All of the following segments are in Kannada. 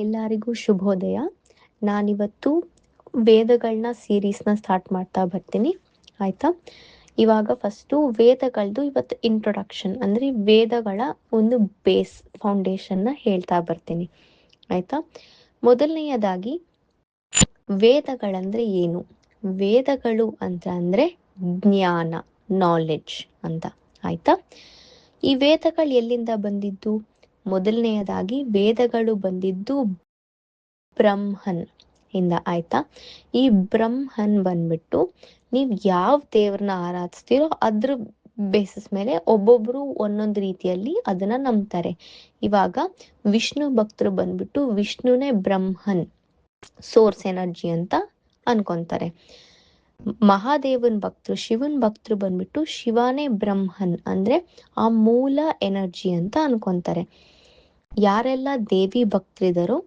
ಎಲ್ಲರಿಗೂ ಶುಭೋದಯ. ನಾನಿವತ್ತು ವೇದಗಳನ್ನ ಸೀರೀಸ್ನ ಸ್ಟಾರ್ಟ್ ಮಾಡ್ತಾ ಬರ್ತೀನಿ, ಆಯ್ತಾ? ಇವಾಗ ಫಸ್ಟು ವೇದಗಳದ್ದು ಇವತ್ತು ಇಂಟ್ರೊಡಕ್ಷನ್ ಅಂದರೆ ವೇದಗಳ ಒಂದು ಬೇಸ್ ಫೌಂಡೇಶನ್ನ ಹೇಳ್ತಾ ಬರ್ತೀನಿ, ಆಯ್ತಾ? ಮೊದಲನೆಯದಾಗಿ ವೇದಗಳಂದ್ರೆ ಏನು? ವೇದಗಳು ಅಂತ ಅಂದರೆ ಜ್ಞಾನ, ನಾಲೆಡ್ಜ್ ಅಂತ, ಆಯ್ತಾ? ಈ ವೇದಗಳು ಎಲ್ಲಿಂದ ಬಂದಿದ್ದು? ಮೊದಲನೆಯದಾಗಿ ವೇದಗಳು ಬಂದಿದ್ದು ಬ್ರಹ್ಮನ್ ಇಂದ, ಆಯ್ತಾ? ಈ ಬ್ರಹ್ಮನ್ ಬಂದ್ಬಿಟ್ಟು ನೀವು ಯಾವ ದೇವ್ರನ್ನ ಆರಾಧಿಸ್ತೀರೋ ಅದ್ರ ಬೇಸಿಸ್ ಮೇಲೆ ಒಬ್ಬೊಬ್ರು ಒಂದೊಂದು ರೀತಿಯಲ್ಲಿ ಅದನ್ನ ನಂಬ್ತಾರೆ. ಇವಾಗ ವಿಷ್ಣು ಭಕ್ತರು ಬಂದ್ಬಿಟ್ಟು ವಿಷ್ಣುನೇ ಬ್ರಹ್ಮನ್, ಸೋರ್ಸ್ ಎನರ್ಜಿ ಅಂತ ಅನ್ಕೊಂತಾರೆ. ಮಹಾದೇವನ್ ಭಕ್ತರು, ಶಿವನ್ ಭಕ್ತರು ಬಂದ್ಬಿಟ್ಟು ಶಿವನೇ ಬ್ರಹ್ಮನ್ ಅಂದ್ರೆ ಆ ಮೂಲ ಎನರ್ಜಿ ಅಂತ ಅನ್ಕೊಂತಾರೆ. ಯಾರೆಲ್ಲ ದೇವಿ ಭಕ್ತರಿದಾರೋ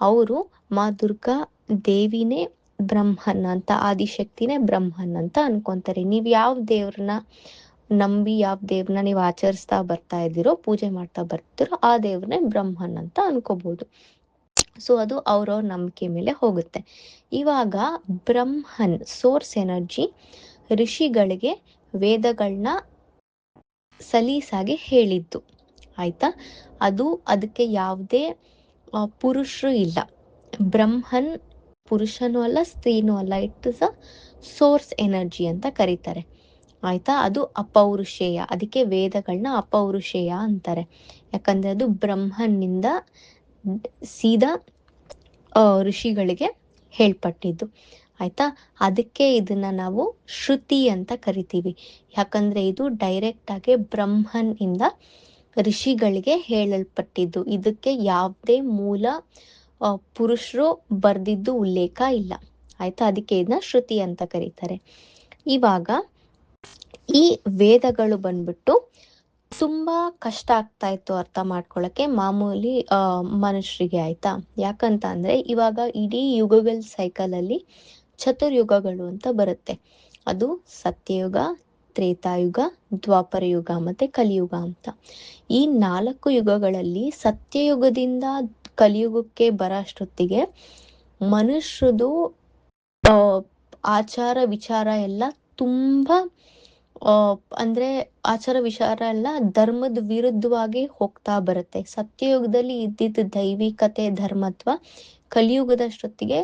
ಅವರು ಮಾ ದುರ್ಗಾ ದೇವಿನೇ ಬ್ರಹ್ಮನ್ ಅಂತ, ಆದಿಶಕ್ತಿನೇ ಬ್ರಹ್ಮನ್ ಅಂತ ಅನ್ಕೊಂತಾರೆ. ನೀವು ಯಾವ ದೇವ್ರನ್ನ ನಂಬಿ ಯಾವ ದೇವ್ರನ್ನ ನೀವು ಆಚರಿಸ್ತಾ ಬರ್ತಾ ಇದ್ದೀರೋ, ಪೂಜೆ ಮಾಡ್ತಾ ಬರ್ತೀರೋ ಆ ದೇವ್ರನ್ನೇ ಬ್ರಹ್ಮನ್ ಅಂತ ಅನ್ಕೋಬಹುದು. ಸೊ ಅದು ಅವ್ರವ್ರ ನಂಬಿಕೆ ಮೇಲೆ ಹೋಗುತ್ತೆ. ಇವಾಗ ಬ್ರಹ್ಮನ್ ಸೋರ್ಸ್ ಎನರ್ಜಿ ಋಷಿಗಳಿಗೆ ವೇದಗಳನ್ನ ಸಲೀಸಾಗಿ ಹೇಳಿದ್ದು, ಆಯ್ತಾ? ಅದಕ್ಕೆ ಯಾವುದೇ ಪುರುಷರು ಇಲ್ಲ. ಬ್ರಹ್ಮನ್ ಪುರುಷನೂ ಅಲ್ಲ, ಸ್ತ್ರೀನೂ ಅಲ್ಲ. It is a source energy ಅಂತ ಕರೀತಾರೆ, ಆಯ್ತಾ? ಅದು ಅಪೌರುಷೇಯ. ಅದಕ್ಕೆ ವೇದಗಳನ್ನ ಅಪೌರುಷೇಯ ಅಂತಾರೆ, ಯಾಕಂದ್ರೆ ಅದು ಬ್ರಹ್ಮನಿಂದ ಸೀದಾ ಋಷಿಗಳಿಗೆ ಹೇಳ್ಪಟ್ಟಿದ್ದು, ಆಯ್ತಾ? ಅದಕ್ಕೆ ಇದನ್ನ ನಾವು ಶ್ರುತಿ ಅಂತ ಕರಿತೀವಿ, ಯಾಕಂದ್ರೆ ಇದು ಡೈರೆಕ್ಟ್ ಆಗಿ ಬ್ರಹ್ಮನ್ ಇಂದ ಋಷಿಗಳಿಗೆ ಹೇಳಲ್ಪಟ್ಟಿದ್ದು. ಇದಕ್ಕೆ ಯಾವುದೇ ಮೂಲ ಪುರುಷರು ಬರ್ದಿದ್ದು ಉಲ್ಲೇಖ ಇಲ್ಲ, ಆಯ್ತಾ? ಅದಕ್ಕೆ ಇದನ್ನ ಶ್ರುತಿ ಅಂತ ಕರೀತಾರೆ. ಇವಾಗ ಈ ವೇದಗಳು ಬಂದ್ಬಿಟ್ಟು ತುಂಬಾ ಕಷ್ಟ ಆಗ್ತಾ ಇತ್ತು ಅರ್ಥ ಮಾಡ್ಕೊಳಕ್ಕೆ ಮಾಮೂಲಿ ಮನುಷ್ಯರಿಗೆ, ಆಯ್ತಾ? ಯಾಕಂತ ಅಂದ್ರೆ ಇವಾಗ ಇಡೀ ಯುಗಗಳ ಸೈಕಲ್ ಅಲ್ಲಿ ಚತುರ್ಯುಗಗಳು ಅಂತ ಬರುತ್ತೆ. ಅದು ಸತ್ಯಯುಗ, ತ್ರೇತಾಯುಗ, ದ್ವಾಪರ ಯುಗ ಮತ್ತೆ ಕಲಿಯುಗ ಅಂತ. ಈ 4 ಯುಗಗಳಲ್ಲಿ ಸತ್ಯಯುಗದಿಂದ ಕಲಿಯುಗಕ್ಕೆ ಬರೋಷ್ಟೊತ್ತಿಗೆ ಮನುಷ್ಯರದು ಆಚಾರ ವಿಚಾರ ಎಲ್ಲ ತುಂಬಾ ಅಂದ್ರೆ ಆಚಾರ ವಿಚಾರ ಎಲ್ಲ ಧರ್ಮದ ವಿರುದ್ಧವಾಗಿ ಹೋಗ್ತಾ ಬರುತ್ತೆ. ಸತ್ಯಯುಗದಲ್ಲಿ ಇದ್ದಿದ್ದ ದೈವಿಕತೆ, ಧರ್ಮತ್ವ ಕಲಿಯುಗದಷ್ಟೊತ್ತಿಗೆ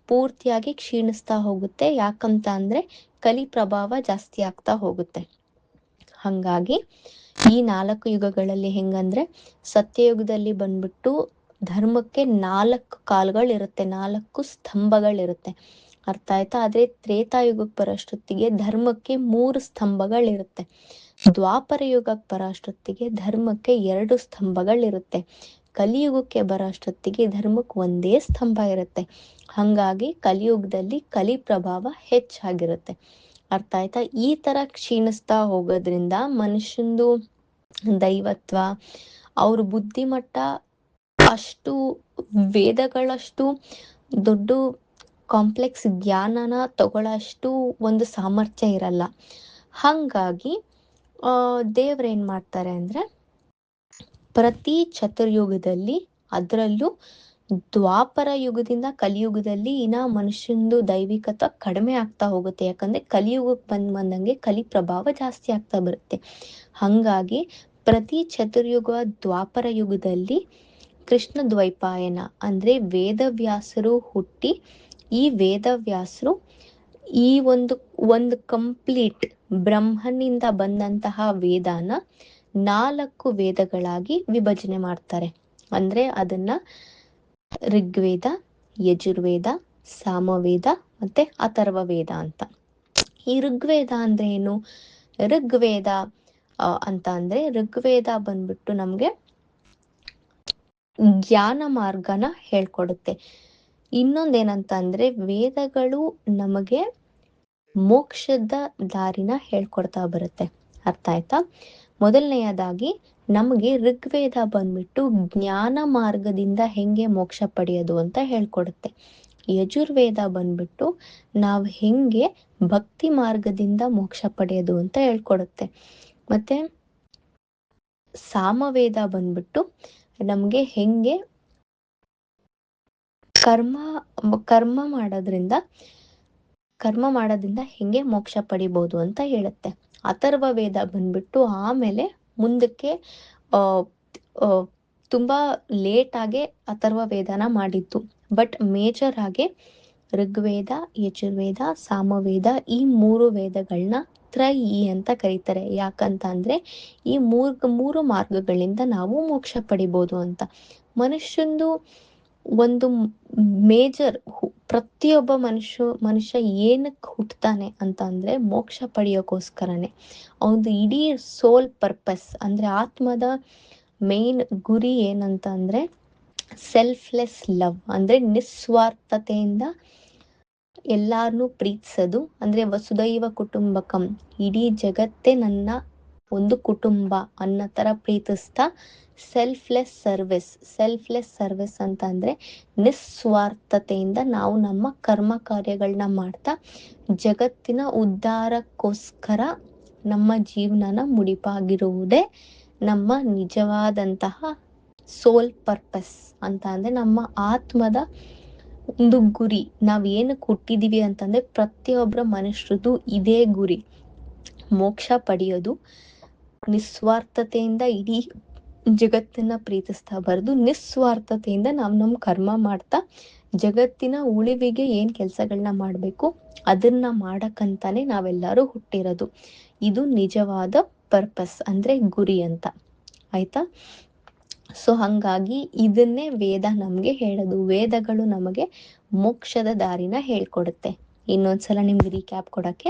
ಪೂರ್ತಿಯಾಗಿ ಕ್ಷೀಣಿಸ್ತಾ ಹೋಗುತ್ತೆ. ಯಾಕಂತ ಅಂದ್ರೆ ಕಲಿ ಪ್ರಭಾವ ಜಾಸ್ತಿ ಆಗ್ತಾ ಹೋಗುತ್ತೆ. ಹಂಗಾಗಿ ಈ 4 ಯುಗಗಳಲ್ಲಿ ಹೆಂಗಂದ್ರೆ ಸತ್ಯಯುಗದಲ್ಲಿ ಬಂದ್ಬಿಟ್ಟು ಧರ್ಮಕ್ಕೆ 4 ಕಾಲುಗಳಿರುತ್ತೆ, 4 ಸ್ತಂಭಗಳಿರುತ್ತೆ, ಅರ್ಥ ಆಯ್ತಾ? ಆದ್ರೆ ತ್ರೇತಾಯುಗಕ್ಕೆ ಬರೋಷ್ಟೊತ್ತಿಗೆ ಧರ್ಮಕ್ಕೆ 3 ಸ್ತಂಭಗಳಿರುತ್ತೆ. ದ್ವಾಪರ ಯುಗಕ್ಕೆ ಬರೋಷ್ಟೊತ್ತಿಗೆ ಧರ್ಮಕ್ಕೆ 2 ಸ್ತಂಭಗಳಿರುತ್ತೆ. ಕಲಿಯುಗಕ್ಕೆ ಬರೋಷ್ಟೊತ್ತಿಗೆ ಧರ್ಮಕ್ಕೆ ಒಂದೇ ಸ್ತಂಭ ಇರುತ್ತೆ. ಹಂಗಾಗಿ ಕಲಿಯುಗದಲ್ಲಿ ಕಲಿ ಪ್ರಭಾವ ಹೆಚ್ಚಾಗಿರುತ್ತೆ, ಅರ್ಥ ಆಯ್ತಾ? ಈ ತರ ಕ್ಷೀಣಿಸ್ತಾ ಹೋಗೋದ್ರಿಂದ ಮನುಷ್ಯಂದು ದೈವತ್ವ, ಅವ್ರ ಬುದ್ಧಿಮಟ್ಟ ಅಷ್ಟು ವೇದಗಳಷ್ಟು ದೊಡ್ಡ ಕಾಂಪ್ಲೆಕ್ಸ್ ಜ್ಞಾನನ ತಗೊಳ್ಳೋಷ್ಟು ಒಂದು ಸಾಮರ್ಥ್ಯ ಇರಲ್ಲ. ಹಂಗಾಗಿ ದೇವ್ರೇನ್ ಮಾಡ್ತಾರೆ ಅಂದ್ರೆ ಪ್ರತಿ ಚತುರ್ಯುಗದಲ್ಲಿ, ಅದರಲ್ಲೂ ದ್ವಾಪರ ಯುಗದಿಂದ ಕಲಿಯುಗದಲ್ಲಿ ಮನುಷ್ಯಂದು ದೈವಿಕತ ಕಡಿಮೆ ಆಗ್ತಾ ಹೋಗುತ್ತೆ. ಯಾಕಂದ್ರೆ ಕಲಿಯುಗಕ್ಕೆ ಬಂದಂಗೆ ಕಲಿ ಪ್ರಭಾವ ಜಾಸ್ತಿ ಆಗ್ತಾ ಬರುತ್ತೆ. ಹಂಗಾಗಿ ಪ್ರತಿ ಚತುರ್ಯುಗ ದ್ವಾಪರ ಯುಗದಲ್ಲಿ ಕೃಷ್ಣ ದ್ವೈಪಾಯನ ಅಂದ್ರೆ ವೇದವ್ಯಾಸರು ಹುಟ್ಟಿ, ಈ ವೇದವ್ಯಾಸರು ಈ ಒಂದು ಕಂಪ್ಲೀಟ್ ಬ್ರಹ್ಮನಿಂದ ಬಂದಂತಹ ವೇದಾನ 4 ವೇದಗಳಾಗಿ ವಿಭಜನೆ ಮಾಡ್ತಾರೆ. ಅಂದ್ರೆ ಅದನ್ನ ಋಗ್ವೇದ, ಯಜುರ್ವೇದ, ಸಾಮವೇದ ಮತ್ತೆ ಅಥರ್ವ ವೇದ ಅಂತ. ಈ ಋಗ್ವೇದ ಅಂದ್ರೆ ಏನು? ಋಗ್ವೇದ ಅಂತ ಅಂದ್ರೆ ಋಗ್ವೇದ ಬಂದ್ಬಿಟ್ಟು ನಮ್ಗೆ ಜ್ಞಾನ ಮಾರ್ಗನ ಹೇಳ್ಕೊಡುತ್ತೆ. ಇನ್ನೊಂದೇನಂತ ಅಂದ್ರೆ ವೇದಗಳು ನಮಗೆ ಮೋಕ್ಷದ ದಾರಿನ ಹೇಳ್ಕೊಡ್ತಾ ಬರುತ್ತೆ, ಅರ್ಥ ಆಯ್ತಾ? ಮೊದಲನೆಯದಾಗಿ ನಮಗೆ ಋಗ್ವೇದ ಬಂದ್ಬಿಟ್ಟು ಜ್ಞಾನ ಮಾರ್ಗದಿಂದ ಹೆಂಗೆ ಮೋಕ್ಷ ಪಡೆಯೋದು ಅಂತ ಹೇಳ್ಕೊಡುತ್ತೆ. ಯಜುರ್ವೇದ ಬಂದ್ಬಿಟ್ಟು ನಾವು ಹೆಂಗೆ ಭಕ್ತಿ ಮಾರ್ಗದಿಂದ ಮೋಕ್ಷ ಪಡೆಯೋದು ಅಂತ ಹೇಳ್ಕೊಡುತ್ತೆ. ಮತ್ತೆ ಸಾಮವೇದ ಬಂದ್ಬಿಟ್ಟು ನಮ್ಗೆ ಹೆಂಗೆ ಕರ್ಮ ಕರ್ಮ ಮಾಡೋದ್ರಿಂದ ಹೆಂಗೆ ಮೋಕ್ಷ ಪಡಿಬಹುದು ಅಂತ ಹೇಳುತ್ತೆ. ಅಥರ್ವ ವೇದ ಬಂದ್ಬಿಟ್ಟು ಆಮೇಲೆ ಮುಂದಕ್ಕೆ ಆ ತುಂಬಾ ಲೇಟ್ ಆಗಿ ಅಥರ್ವ ವೇದನ ಮಾಡಿದ್ದು. ಬಟ್ ಮೇಜರ್ ಆಗಿ ಋಗ್ವೇದ, ಯಜುರ್ವೇದ, ಸಾಮವೇದ ಈ 3 ವೇದಗಳನ್ನ ತ್ರಯಿ ಅಂತ ಕರೀತಾರೆ. ಯಾಕಂತ ಅಂದ್ರೆ ಈ ಮೂರು ಮಾರ್ಗಗಳಿಂದ ನಾವು ಮೋಕ್ಷ ಪಡಿಬೋದು ಅಂತ. ಮನುಷ್ಯಂದು ಒಂದು ಮೇಜರ್ ಪ್ರತಿಯೊಬ್ಬ ಮನುಷ್ಯ ಏನಕ್ಕೆ ಹುಟ್ಟತಾನೆ ಅಂತ ಅಂದ್ರೆ ಮೋಕ್ಷ ಪಡೆಯೋಕೋಸ್ಕರನೇ. ಅವನದು ಇಡೀ ಸೋಲ್ ಪರ್ಪಸ್ ಅಂದ್ರೆ ಆತ್ಮದ ಮೇನ್ ಗುರಿ ಏನಂತ ಅಂದ್ರೆ ಸೆಲ್ಫ್ಲೆಸ್ ಲವ್, ಅಂದ್ರೆ ನಿಸ್ವಾರ್ಥತೆಯಿಂದ ಎಲ್ಲಾರನ್ನೂ ಪ್ರೀತಿಸೋದು. ಅಂದ್ರೆ ವಸುದೈವ ಕುಟುಂಬಕಂ, ಇಡೀ ಜಗತ್ತೇ ನನ್ನ ಒಂದು ಕುಟುಂಬ ಅನ್ನೋ ತರ ಪ್ರೀತಿಸ್ತಾ ಸೆಲ್ಫ್ಲೆಸ್ ಸರ್ವಿಸ್ ಅಂತ ಅಂದ್ರೆ ನಿಸ್ವಾರ್ಥತೆಯಿಂದ ನಾವು ನಮ್ಮ ಕರ್ಮ ಕಾರ್ಯಗಳನ್ನ ಮಾಡ್ತಾ ಜಗತ್ತಿನ ಉದ್ಧಾರಕ್ಕೋಸ್ಕರ ನಮ್ಮ ಜೀವನನ ಮುಡಿಪಾಗಿರುವುದೇ ನಮ್ಮ ನಿಜವಾದಂತಹ ಸೋಲ್ ಪರ್ಪಸ್ ಅಂತ ಅಂದ್ರೆ ನಮ್ಮ ಆತ್ಮದ ಒಂದು ಗುರಿ. ನಾವ್ ಏನಕ್ಕೆ ಹುಟ್ಟಿದೀವಿ ಅಂತಂದ್ರೆ ಪ್ರತಿಯೊಬ್ಬರ ಮನುಷ್ಯರದು ಇದೇ ಗುರಿ, ಮೋಕ್ಷ ಪಡೆಯೋದು. ನಿಸ್ವಾರ್ಥತೆಯಿಂದ ಇಡೀ ಜಗತ್ತನ್ನ ಪ್ರೀತಿಸ್ತಾ ಬರೋದು, ನಿಸ್ವಾರ್ಥತೆಯಿಂದ ನಾವು ನಮ್ಮ ಕರ್ಮ ಮಾಡ್ತಾ ಜಗತ್ತಿನ ಉಳಿವಿಗೆ ಏನ್ ಕೆಲ್ಸಗಳನ್ನ ಮಾಡ್ಬೇಕು ಅದನ್ನ ಮಾಡಕ್ಕಂತಾನೆ ನಾವೆಲ್ಲರೂ ಹುಟ್ಟಿರೋದು. ಇದು ನಿಜವಾದ ಪರ್ಪಸ್ ಅಂದ್ರೆ ಗುರಿ ಅಂತ. ಆಯ್ತಾ? ಸೊ ಹಂಗಾಗಿ ಇದನ್ನೇ ವೇದ ನಮ್ಗೆ ಹೇಳೋದು. ವೇದಗಳು ನಮಗೆ ಮೋಕ್ಷದ ದಾರಿನ ಹೇಳ್ಕೊಡುತ್ತೆ. ಇನ್ನೊಂದ್ಸಲ ನಿಮ್ಗೆ ರೀಕ್ಯಾಪ್ ಕೊಡಕ್ಕೆ,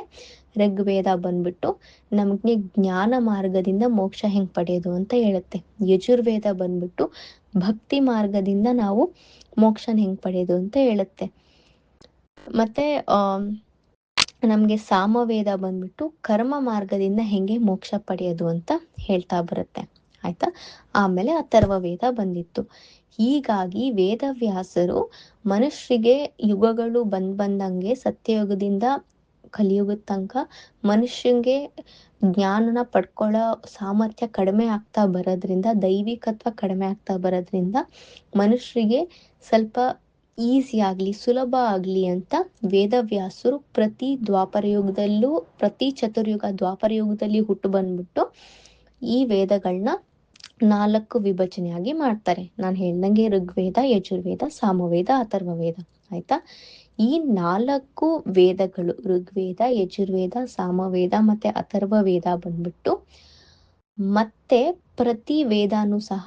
ಋಗ್ವೇದ ಬಂದ್ಬಿಟ್ಟು ನಮ್ಗೆ ಜ್ಞಾನ ಮಾರ್ಗದಿಂದ ಮೋಕ್ಷ ಹೆಂಗ್ ಪಡೆಯೋದು ಅಂತ ಹೇಳುತ್ತೆ. ಯಜುರ್ವೇದ ಬಂದ್ಬಿಟ್ಟು ಭಕ್ತಿ ಮಾರ್ಗದಿಂದ ನಾವು ಮೋಕ್ಷನ ಹೆಂಗ್ ಪಡೆಯೋದು ಅಂತ ಹೇಳುತ್ತೆ. ಮತ್ತೆ ನಮ್ಗೆ ಸಾಮವೇದ ಬಂದ್ಬಿಟ್ಟು ಕರ್ಮ ಮಾರ್ಗದಿಂದ ಹೆಂಗೆ ಮೋಕ್ಷ ಪಡೆಯೋದು ಅಂತ ಹೇಳ್ತಾ ಬರುತ್ತೆ. ಆಯ್ತಾ? ಆಮೇಲೆ ಅಥರ್ವ ವೇದ ಬಂದಿತ್ತು. ಹೀಗಾಗಿ ವೇದವ್ಯಾಸರು ಮನುಷ್ಯರಿಗೆ ಯುಗಗಳು ಬಂದಂಗೆ ಸತ್ಯಯುಗದಿಂದ ಕಲಿಯುಗದ ತನಕ ಮನುಷ್ಯಂಗೆ ಜ್ಞಾನನ ಪಡ್ಕೊಳ್ಳೋ ಸಾಮರ್ಥ್ಯ ಕಡಿಮೆ ಆಗ್ತಾ ಬರೋದ್ರಿಂದ, ದೈವಿಕತ್ವ ಕಡಿಮೆ ಆಗ್ತಾ ಬರೋದ್ರಿಂದ ಮನುಷ್ಯರಿಗೆ ಸ್ವಲ್ಪ ಈಸಿ ಆಗ್ಲಿ, ಸುಲಭ ಆಗ್ಲಿ ಅಂತ ವೇದವ್ಯಾಸರು ಪ್ರತಿ ಚತುರ್ಯುಗ ದ್ವಾಪರ ಯುಗದಲ್ಲಿ ಹುಟ್ಟು ಬಂದ್ಬಿಟ್ಟು ಈ ವೇದಗಳನ್ನ 4 ವಿಭಜನೆಯಾಗಿ ಮಾಡ್ತಾರೆ. ನಾನು ಹೇಳ್ದಂಗೆ ಋಗ್ವೇದ, ಯಜುರ್ವೇದ, ಸಾಮವೇದ, ಅಥರ್ವವೇದ. ಆಯ್ತಾ? ಈ 4 ವೇದಗಳು ಋಗ್ವೇದ, ಯಜುರ್ವೇದ, ಸಾಮವೇದ ಮತ್ತೆ ಅಥರ್ವವೇದ ಬಂದ್ಬಿಟ್ಟು ಮತ್ತೆ ಪ್ರತಿ ವೇದಾನು ಸಹ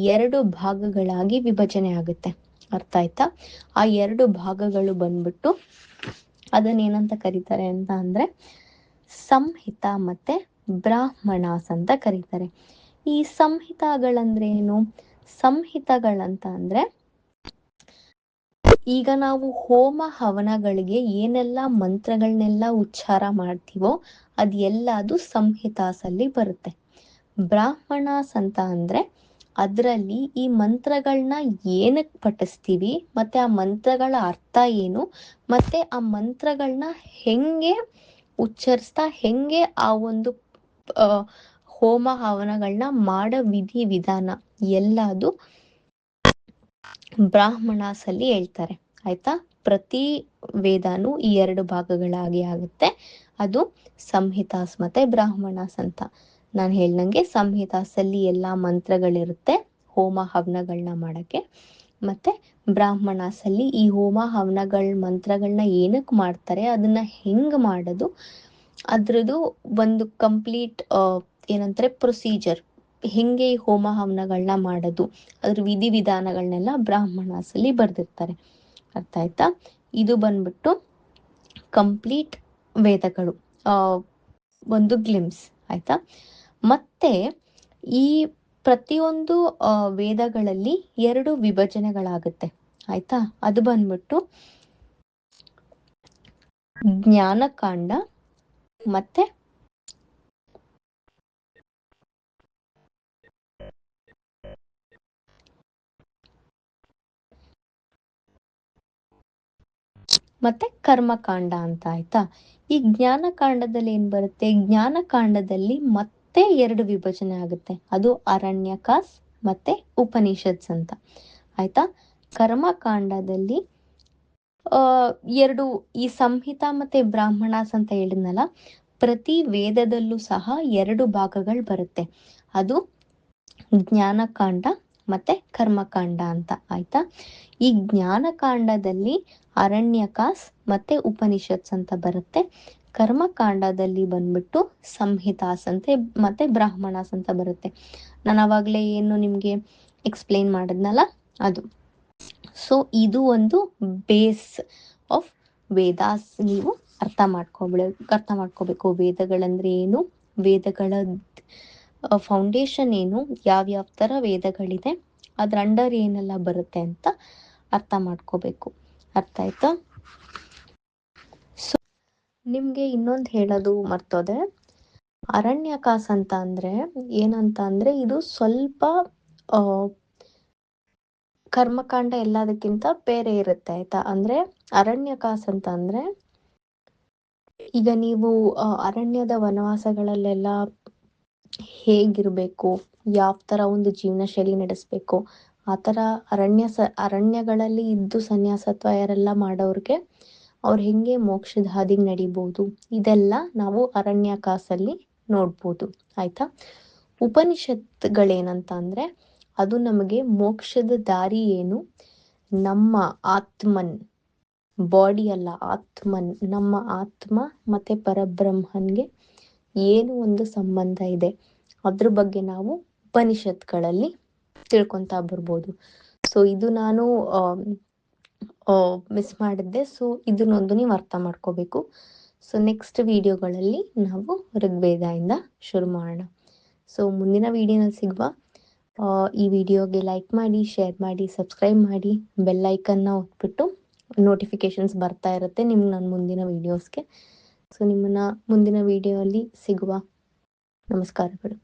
2 ಭಾಗಗಳಾಗಿ ವಿಭಜನೆ ಆಗುತ್ತೆ. ಅರ್ಥ ಆಯ್ತಾ? ಆ 2 ಭಾಗಗಳು ಬಂದ್ಬಿಟ್ಟು ಅದನ್ನೇನಂತ ಕರೀತಾರೆ ಅಂತ ಅಂದ್ರೆ ಸಂಹಿತ ಮತ್ತೆ ಬ್ರಾಹ್ಮಣಾಸ್ ಅಂತ ಕರೀತಾರೆ. ಈ ಸಂಹಿತಾಗಳಂದ್ರೆ ಏನು? ಸಂಹಿತಗಳಂತ ಅಂದ್ರೆ ಈಗ ನಾವು ಹೋಮ ಹವನಗಳಿಗೆ ಏನೆಲ್ಲ ಮಂತ್ರಗಳನ್ನೆಲ್ಲ ಉಚ್ಚಾರ ಮಾಡ್ತೀವೋ ಅದ್ ಎಲ್ಲದು ಸಂಹಿತಾಸಲ್ಲಿ ಬರುತ್ತೆ. ಬ್ರಾಹ್ಮಣಾಸ್ ಅಂತ ಅಂದ್ರೆ ಅದರಲ್ಲಿ ಈ ಮಂತ್ರಗಳನ್ನ ಏನಕ್ಕೆ ಪಠಿಸ್ತೀವಿ, ಮತ್ತೆ ಆ ಮಂತ್ರಗಳ ಅರ್ಥ ಏನು, ಮತ್ತೆ ಆ ಮಂತ್ರಗಳನ್ನ ಹೆಂಗೆ ಉಚ್ಚರಿಸ್ತಾ ಹೆಂಗೆ ಆ ಒಂದು ಹೋಮ ಹವನಗಳನ್ನ ಮಾಡೋ ವಿಧಿ ವಿಧಾನ ಎಲ್ಲದು ಬ್ರಾಹ್ಮಣಾಸಲ್ಲಿ ಹೇಳ್ತಾರೆ. ಆಯ್ತಾ? ಪ್ರತಿ ವೇದಾನು ಈ 2 ಭಾಗಗಳಾಗಿ ಆಗುತ್ತೆ. ಅದು ಸಂಹಿತಾಸ್ ಮತ್ತೆ ಬ್ರಾಹ್ಮಣಾಸ್ ಅಂತ. ನಾನು ಹೇಳ್ದಂಗೆ ಸಂಹಿತಾಸಲ್ಲಿ ಎಲ್ಲಾ ಮಂತ್ರಗಳಿರುತ್ತೆ ಹೋಮ ಹವನಗಳನ್ನ ಮಾಡಕ್ಕೆ. ಮತ್ತೆ ಬ್ರಾಹ್ಮಣಾಸಲ್ಲಿ ಈ ಹೋಮ ಹವನಗಳ ಮಂತ್ರಗಳನ್ನ ಏನಕ್ಕೆ ಮಾಡ್ತಾರೆ, ಅದನ್ನ ಹೆಂಗ್ ಮಾಡೋದು, ಅದ್ರದ್ದು ಒಂದು ಕಂಪ್ಲೀಟ್ ಏನಂತಾರೆ ಪ್ರೊಸೀಜರ್, ಹೆಂಗೆ ಈ ಹೋಮ ಹವನಗಳನ್ನ ಮಾಡೋದು, ಅದ್ರ ವಿಧಿ ವಿಧಾನಗಳನ್ನೆಲ್ಲ ಬ್ರಾಹ್ಮಣಾಸಲ್ಲಿ ಬರ್ದಿರ್ತಾರೆ. ಅರ್ಥ ಆಯ್ತಾ? ಇದು ಬಂದ್ಬಿಟ್ಟು ಕಂಪ್ಲೀಟ್ ವೇದಗಳು ಒಂದು ಗ್ಲಿಮ್ಸ್. ಆಯ್ತಾ? ಮತ್ತೆ ಈ ಪ್ರತಿಯೊಂದು ವೇದಗಳಲ್ಲಿ 2 ವಿಭಜನೆಗಳಾಗುತ್ತೆ. ಆಯ್ತಾ? ಅದು ಬಂದ್ಬಿಟ್ಟು ಜ್ಞಾನಕಾಂಡ ಮತ್ತೆ ಕರ್ಮಕಾಂಡ ಅಂತ. ಆಯ್ತಾ? ಈ ಜ್ಞಾನಕಾಂಡದಲ್ಲಿ ಏನ್ ಬರುತ್ತೆ? ಜ್ಞಾನಕಾಂಡದಲ್ಲಿ ಮತ್ತೆ 2 ವಿಭಜನೆ ಆಗುತ್ತೆ. ಅದು ಅರಣ್ಯಕಾಸ್ ಮತ್ತೆ ಉಪನಿಷತ್ಸ್ ಅಂತ. ಆಯ್ತಾ? ಕರ್ಮಕಾಂಡದಲ್ಲಿ ಆ, ಎರಡು ಈ ಸಂಹಿತಾ ಮತ್ತೆ ಬ್ರಾಹ್ಮಣಾಸ್ ಅಂತ ಹೇಳಿದ್ನಲ್ಲ, ಪ್ರತಿ ವೇದದಲ್ಲೂ ಸಹ 2 ಭಾಗಗಳು ಬರುತ್ತೆ. ಅದು ಜ್ಞಾನಕಾಂಡ ಮತ್ತೆ ಕರ್ಮಕಾಂಡ ಅಂತ, ಆಯ್ತಾ. ಈ ಜ್ಞಾನಕಾಂಡದಲ್ಲಿ ಅರಣ್ಯಕಾಸ್ ಮತ್ತೆ ಉಪನಿಷತ್ಸ್ ಅಂತ ಬರುತ್ತೆ. ಕರ್ಮಕಾಂಡದಲ್ಲಿ ಬಂದ್ಬಿಟ್ಟು ಸಂಹಿತಾಸ್ ಅಂತೆ ಮತ್ತೆ ಬ್ರಾಹ್ಮಣಾಸ್ ಅಂತ ಬರುತ್ತೆ. ನಾನು ಅವಾಗಲೇ ಏನು ನಿಮಗೆ ಎಕ್ಸ್ಪ್ಲೇನ್ ಮಾಡಿದ್ನಲ್ಲ ಅದು. ಸೊ ಇದು ಒಂದು ಬೇಸ್ ಆಫ್ ವೇದಾಸ್. ನೀವು ಅರ್ಥ ಮಾಡ್ಕೋಬೇಕು ವೇದಗಳಂದ್ರೆ ಏನು, ವೇದಗಳ ಫೌಂಡೇಶನ್ ಏನು, ಯಾವ್ಯಾವ ಥರ ವೇದಗಳಿದೆ, ಅದ್ರ ಅಂಡರ್ ಏನೆಲ್ಲ ಬರುತ್ತೆ ಅಂತ ಅರ್ಥ ಮಾಡ್ಕೋಬೇಕು. ಅರ್ಥ ಆಯ್ತಾ? ಸೊ ನಿಮಗೆ ಇನ್ನೊಂದು ಹೇಳೋದು ಮರ್ತೋದೆ. ಅರಣ್ಯಕಾಸ್ ಅಂತ ಅಂದರೆ ಏನಂತ ಅಂದರೆ, ಇದು ಸ್ವಲ್ಪ ಕರ್ಮಕಾಂಡ ಎಲ್ಲದಕ್ಕಿಂತ ಬೇರೆ ಇರುತ್ತೆ, ಆಯ್ತಾ. ಅಂದರೆ ಅರಣ್ಯಕಾಸ್ ಅಂತ ಅಂದರೆ, ಈಗ ನೀವು ಅರಣ್ಯದ ವನವಾಸಗಳಲ್ಲೆಲ್ಲ ಹೇಗಿರಬೇಕು, ಯಾವ ಥರ ಒಂದು ಜೀವನ ಶೈಲಿ ನಡೆಸಬೇಕು, ಆ ಥರ ಅರಣ್ಯಗಳಲ್ಲಿ ಇದ್ದು ಸನ್ಯಾಸತ್ವ ಯಾರೆಲ್ಲ ಮಾಡೋರಿಗೆ ಅವ್ರು ಹೆಂಗೆ ಮೋಕ್ಷದ ಹಾದಿಗೆ ನಡಿಬೋದು, ಇದೆಲ್ಲ ನಾವು ಅರಣ್ಯಕಾಸಲ್ಲಿ ನೋಡ್ಬೋದು, ಆಯ್ತಾ. ಉಪನಿಷತ್ಗಳೇನಂತ ಅಂದರೆ, ಅದು ನಮಗೆ ಮೋಕ್ಷದ ದಾರಿ ಏನು, ನಮ್ಮ ಆತ್ಮನ್, ಬಾಡಿ ಅಲ್ಲ ಆತ್ಮನ್, ನಮ್ಮ ಆತ್ಮ ಮತ್ತು ಪರಬ್ರಹ್ಮನ್ಗೆ ಏನು ಒಂದು ಸಂಬಂಧ ಇದೆ ಅದ್ರ ಬಗ್ಗೆ ನಾವು ಉಪನಿಷತ್ಗಳಲ್ಲಿ ತಿಳ್ಕೊತಾ ಬರ್ಬೋದು. ಸೊ ಇದು ನಾನು ಮಿಸ್ ಮಾಡಿದ್ದೆ. ಸೊ ಇದನ್ನೊಂದು ನೀವು ಅರ್ಥ ಮಾಡ್ಕೋಬೇಕು. ಸೊ ನೆಕ್ಸ್ಟ್ ವಿಡಿಯೋಗಳಲ್ಲಿ ನಾವು ಋಗ್ವೇದದಿಂದ ಶುರು ಮಾಡೋಣ. ಸೊ ಮುಂದಿನ ವಿಡಿಯೋನಲ್ಲಿ ಸಿಗುವ. ಈ ವಿಡಿಯೋಗೆ ಲೈಕ್ ಮಾಡಿ, ಶೇರ್ ಮಾಡಿ, ಸಬ್ಸ್ಕ್ರೈಬ್ ಮಾಡಿ, ಬೆಲ್ ಐಕನ್ನ ಒತ್ಬಿಟ್ಟು ನೋಟಿಫಿಕೇಶನ್ಸ್ ಬರ್ತಾ ಇರುತ್ತೆ ನಿಮ್ಗೆ ನನ್ನ ಮುಂದಿನ ವೀಡಿಯೋಸ್ಗೆ. ಸೊ ನಿಮ್ಮನ್ನು ಮುಂದಿನ ವಿಡಿಯೋ ಅಲ್ಲಿ ಸಿಗುವ. ನಮಸ್ಕಾರಗಳು.